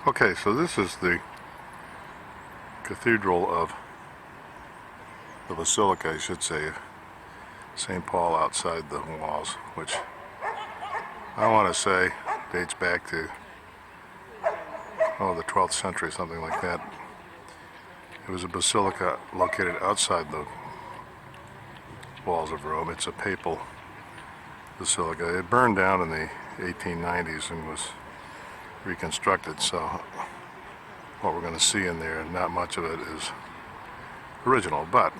Okay, so this is the cathedral of the Basilica, I should say, St. Paul outside the walls, which I want to say dates back to, the 12th century, something like that. It was a basilica located outside the walls of Rome. It's a papal basilica. It burned down in the 1890s and was reconstructed, so what we're going to see in there, not much of it is original, but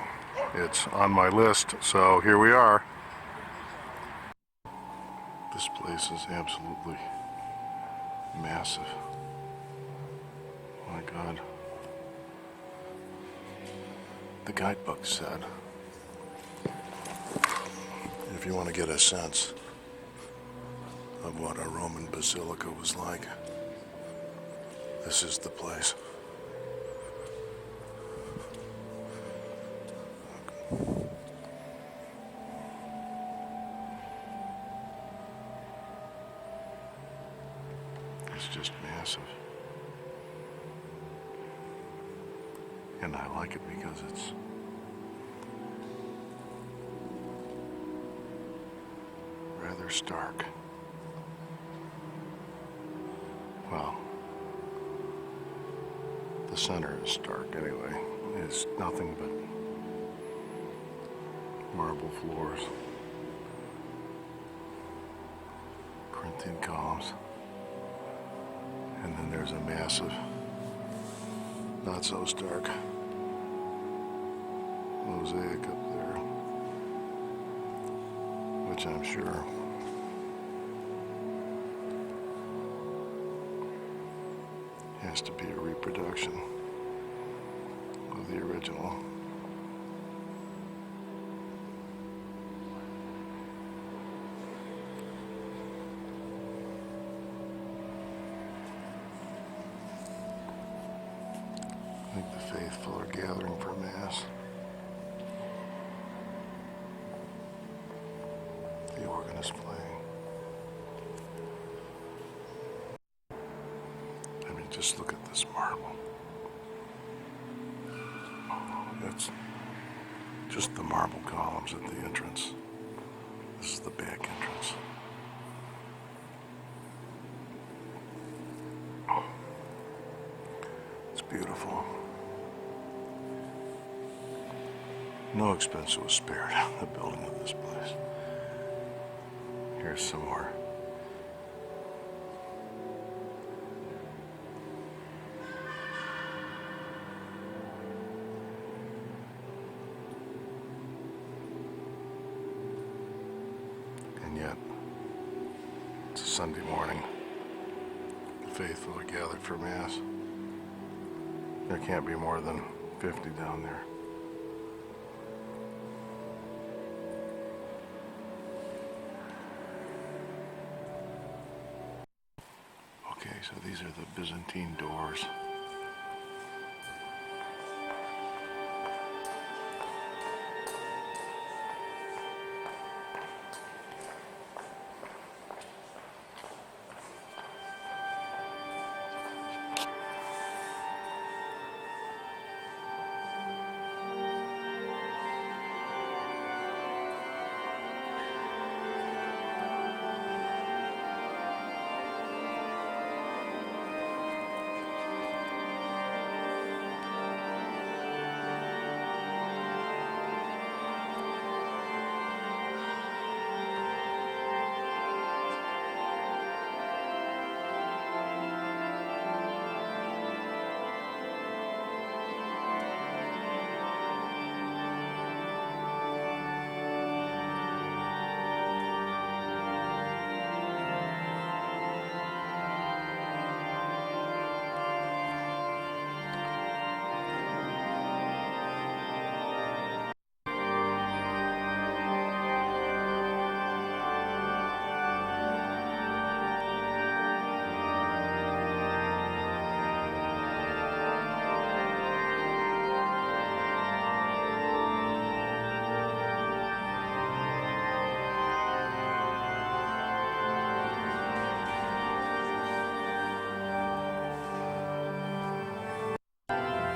it's on my list, so here we are. This place is absolutely massive. My God. The guidebook said, if you want to get a sense of what a Roman basilica was like, this is the place. It's just massive. And I like it because it's rather stark. Well, the center is stark anyway. It's nothing but marble floors, Corinthian columns, and then there's a massive, not so stark, mosaic up there, which I'm sure has to be a reproduction of the original. I think the faithful are gathering for Mass. The organ is playing. I mean, just look at this marble. That's just the marble columns at the entrance. This is the back entrance. It's beautiful. No expense was spared in the building of this place. Here's some more. And yet, it's a Sunday morning. The faithful are gathered for Mass. There can't be more than 50 down there. Okay, so these are the Byzantine doors.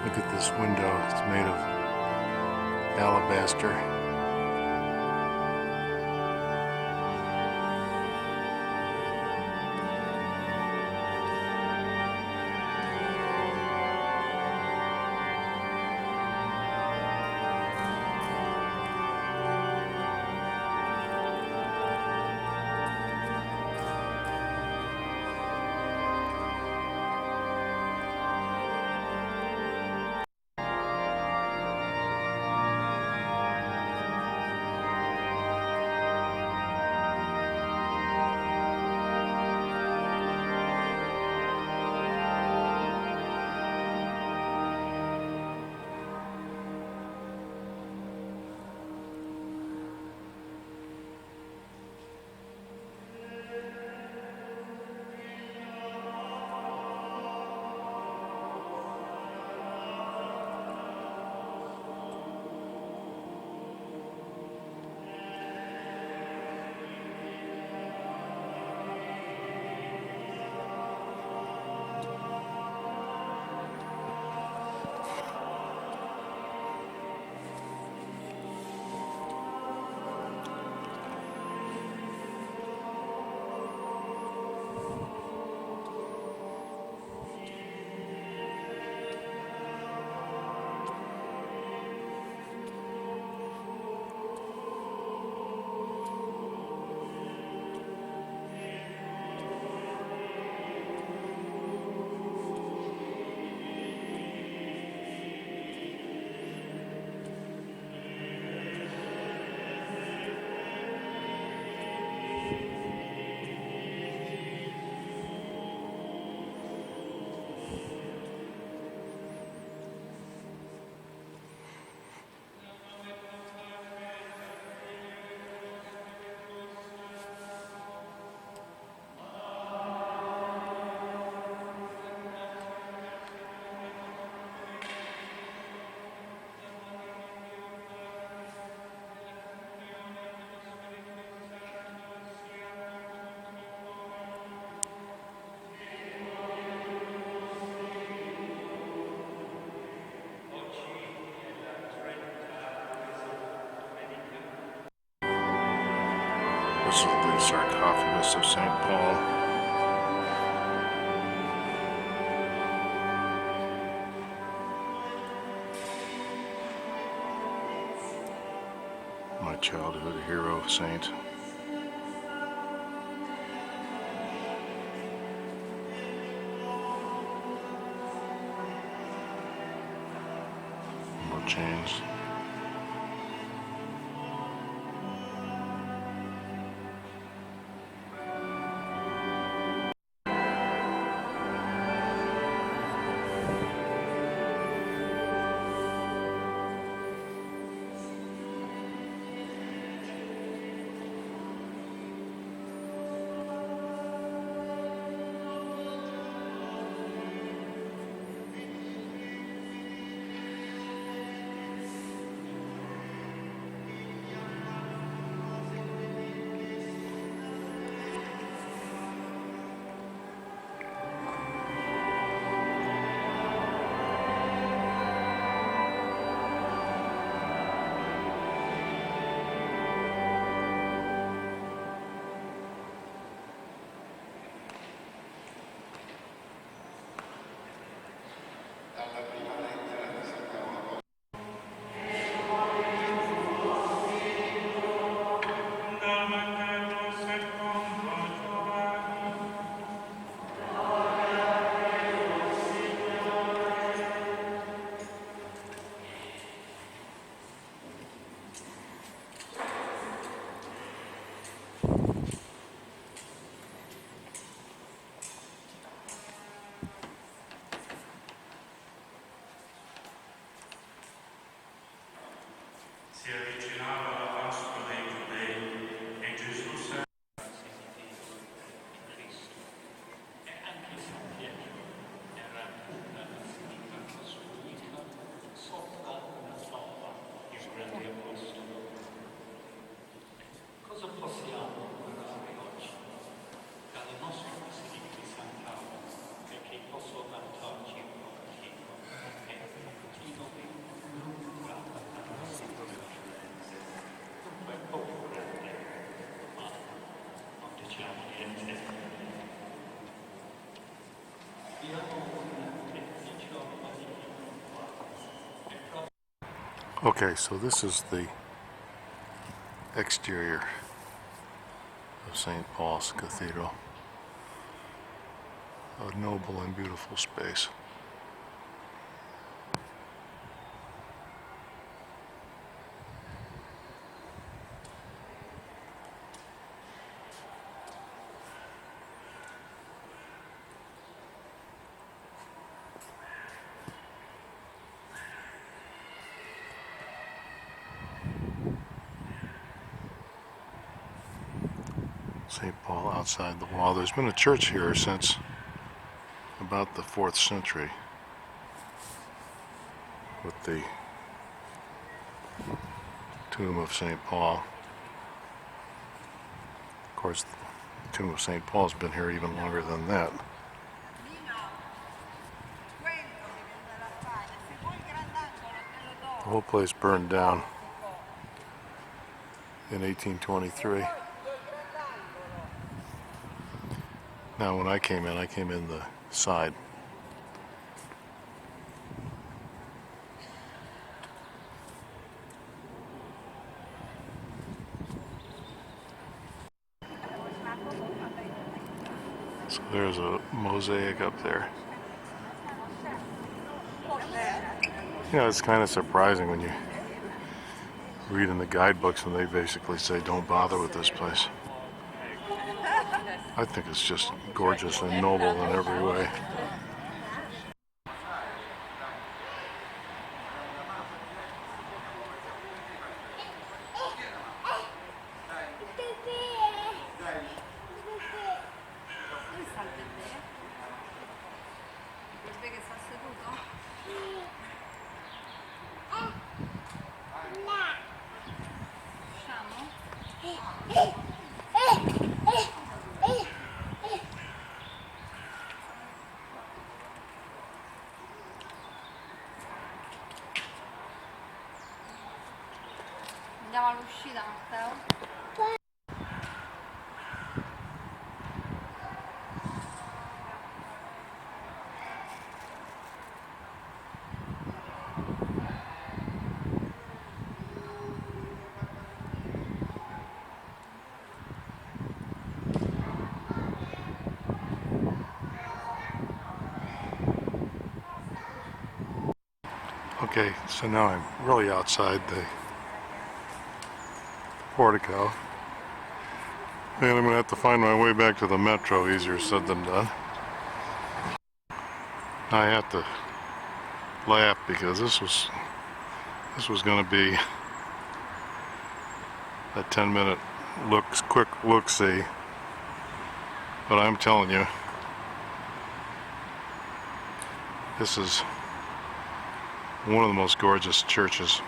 Look at this window. It's made of alabaster. This is the sarcophagus of St. Paul. My childhood hero saint. More chains. Si avvicinava la Pasqua dei Giudei e Gesù Cristo e anche San Pietro era una attività costruita sopra una tomba di un grande apostolo. Cosa possiamo imparare oggi dalla nostra Basilica di San Paolo perché posso aiutarci un pochettino? Okay, so this is the exterior of St. Paul's Cathedral. A noble and beautiful space. St. Paul outside the wall. There's been a church here since about the 4th century with the tomb of St. Paul. Of course, the tomb of St. Paul's been here even longer than that. The whole place burned down in 1823. Now when I came in the side. So there's a mosaic up there. You know, it's kind of surprising when you read in the guidebooks and they basically say don't bother with this place. I think it's just gorgeous and noble in every way. Andiamo all'uscita, Matteo? Okay, so now I'm really outside the portico. And I'm going to have to find my way back to the metro. Easier said than done. I have to laugh because this was going to be a 10-minute quick look-see. But I'm telling you, this is one of the most gorgeous churches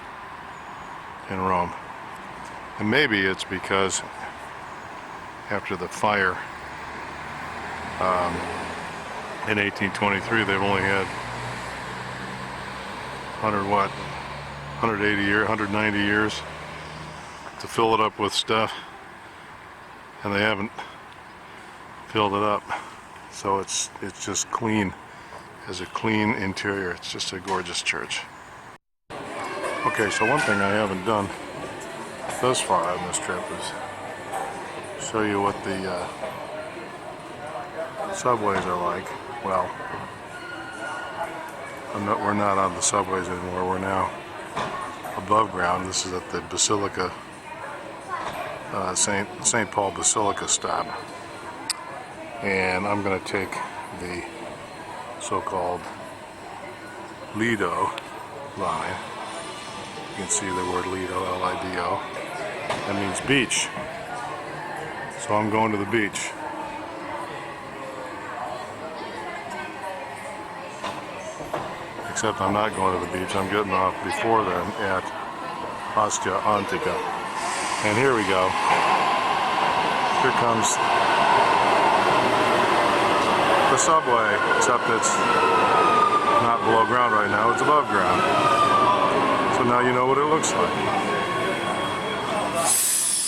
in Rome. And maybe it's because after the fire in 1823, they've only had 180 years, 190 years to fill it up with stuff, and they haven't filled it up. So it's just clean. Has a clean interior. It's just a gorgeous church. Okay, so one thing I haven't done thus far on this trip is show you what the subways are like. Well, we're not on the subways anymore. We're now above ground. This is at the Basilica, St Paul Basilica stop. And I'm going to take the so-called Lido line. You can see the word Lido, L-I-D-O. That means beach. So I'm going to the beach. Except I'm not going to the beach. I'm getting off before then at Ostia Antica. And here we go. Here comes the subway, except it's not below ground right now, it's above ground. So now you know what it looks like.